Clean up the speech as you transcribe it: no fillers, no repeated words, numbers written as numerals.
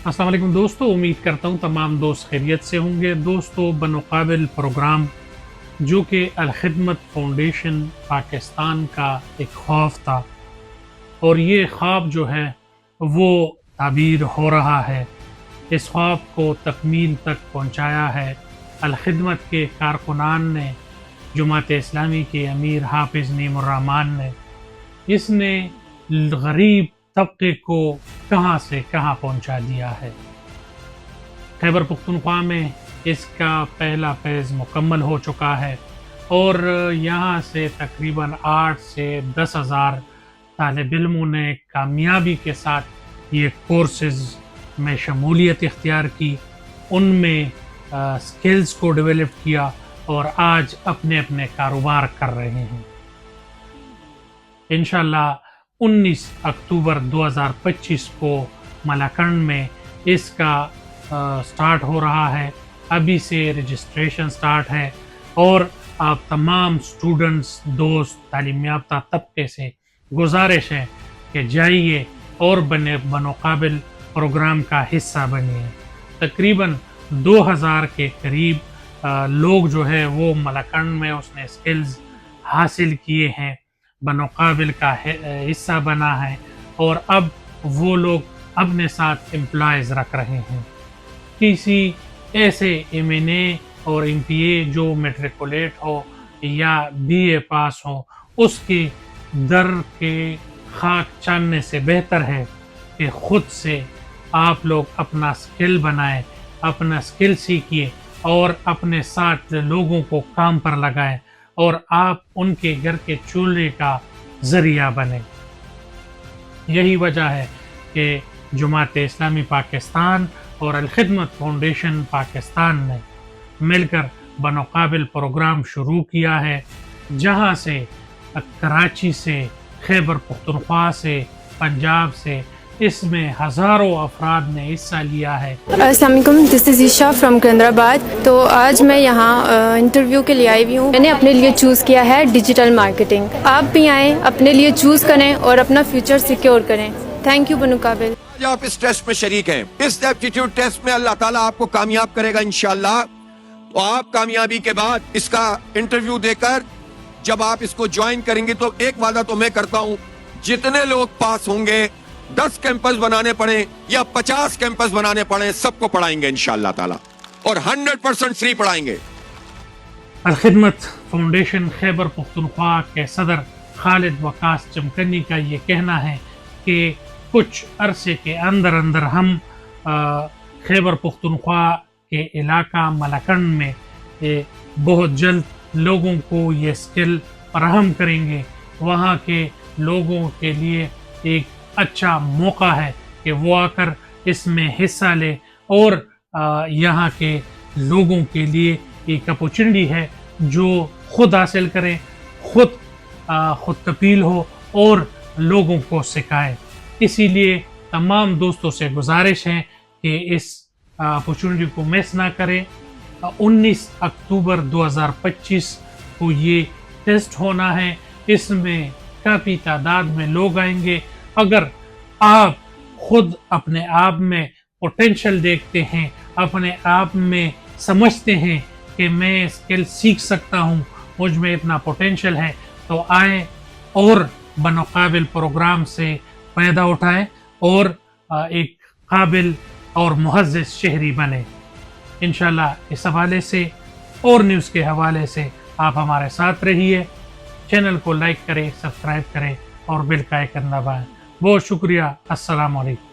السلام علیکم دوستو، امید کرتا ہوں تمام دوست خیریت سے ہوں گے۔ دوستو، بنقابل پروگرام جو کہ الخدمت فاؤنڈیشن پاکستان کا ایک خواب تھا، اور یہ خواب جو ہے وہ تعبیر ہو رہا ہے۔ اس خواب کو تکمیل تک پہنچایا ہے الخدمت کے کارکنان نے، جماعت اسلامی کے امیر حافظ نعیم الرحمن نے۔ اس نے غریب طبقے کو کہاں سے کہاں پہنچا دیا ہے۔ خیبر پختونخوا میں اس کا پہلا فیز مکمل ہو چکا ہے، اور یہاں سے تقریباً 8 سے 10 ہزار طالب علموں نے کامیابی کے ساتھ یہ کورسز میں شمولیت اختیار کی، ان میں سکلز کو ڈیولپ کیا، اور آج اپنے اپنے کاروبار کر رہے ہیں۔ انشاءاللہ 19 اکتوبر 2025 کو ملاکنڈ میں اس کا سٹارٹ ہو رہا ہے۔ ابھی سے رجسٹریشن سٹارٹ ہے، اور آپ تمام سٹوڈنٹس، دوست، تعلیم یافتہ طبقے سے گزارش ہے کہ جائیے اور بنقابل پروگرام کا حصہ بنیے۔ تقریباً 2000 کے قریب لوگ جو ہے وہ ملاکنڈ میں اس نے سکلز حاصل کیے ہیں، بنقابل کا حصہ بنا ہے، اور اب وہ لوگ اپنے ساتھ امپلائز رکھ رہے ہیں۔ کسی ایسے M.A اور M.P.A جو میٹریکولیٹ ہو یا B.A پاس ہو، اس کے در کے خاک چاننے سے بہتر ہے کہ خود سے آپ لوگ اپنا سکل بنائیں، اپنا سکل سیکھیے، اور اپنے ساتھ لوگوں کو کام پر لگائیں، اور آپ ان کے گھر کے چولہے کا ذریعہ بنیں۔ یہی وجہ ہے کہ جماعت اسلامی پاکستان اور الخدمت فاؤنڈیشن پاکستان نے مل کر بنقابل پروگرام شروع کیا ہے، جہاں سے کراچی سے، خیبر پختونخوا سے، پنجاب سے اس میں ہزاروں افراد نے حصہ لیا ہے۔ السلام علیکم، دس از عیشا فرام کیندر آباد۔ تو آج میں یہاں انٹرویو کے لیے آئی ہوئی ہوں۔ میں نے اپنے لیے چوز کیا ہے ڈیجیٹل مارکیٹنگ۔ آپ بھی آئیں، اپنے لیے چوز کریں اور اپنا فیوچر سیکیور کریں۔ تھینک یو بنقابل۔ آپ اس ٹیسٹ میں شریک ہیں، اس ایپٹیٹیوڈ ٹیسٹ میں اللہ تعالیٰ آپ کو کامیاب کرے گا انشاءاللہ۔ تو آپ کامیابی کے بعد اس کا انٹرویو دے کر جب آپ اس کو جوائن کریں گے، تو ایک وعدہ تو میں کرتا ہوں، جتنے لوگ پاس ہوں گے، 10 کیمپس بنانے پڑیں یا 50 کیمپس بنانے پڑیں، سب کو پڑھائیں گے انشاءاللہ تعالیٰ، اور 100% فری پڑھائیں گے۔ الخدمت فاؤنڈیشن خیبر پختونخوا کے صدر خالد وقاص چمکنی کا یہ کہنا ہے کہ کچھ عرصے کے اندر ہم خیبر پختونخوا کے علاقہ ملاکنڈ میں بہت جلد لوگوں کو یہ سکل فراہم کریں گے۔ وہاں کے لوگوں کے لیے ایک اچھا موقع ہے کہ وہ آ کر اس میں حصہ لے، اور یہاں کے لوگوں کے لیے ایک اپورچنٹی ہے جو خود حاصل کریں، خود کفیل ہو اور لوگوں کو سکھائے۔ اسی لیے تمام دوستوں سے گزارش ہے کہ اس اپورچنٹی کو مس نہ کریں۔ 19 اکتوبر 2025 کو یہ ٹیسٹ ہونا ہے، اس میں کافی تعداد میں لوگ آئیں گے۔ اگر آپ خود اپنے آپ میں پوٹینشل دیکھتے ہیں، اپنے آپ میں سمجھتے ہیں کہ میں اسکل سیکھ سکتا ہوں، مجھ میں اتنا پوٹینشل ہے، تو آئیں اور بنقابل پروگرام سے فائدہ اٹھائیں، اور ایک قابل اور معزز شہری بنیں۔ انشاءاللہ اس حوالے سے اور نیوز کے حوالے سے آپ ہمارے ساتھ رہیے۔ چینل کو لائک کریں، سبسکرائب کریں، اور بیل کا آئیکن دبائیں۔ بہت شکریہ۔ السلام علیکم۔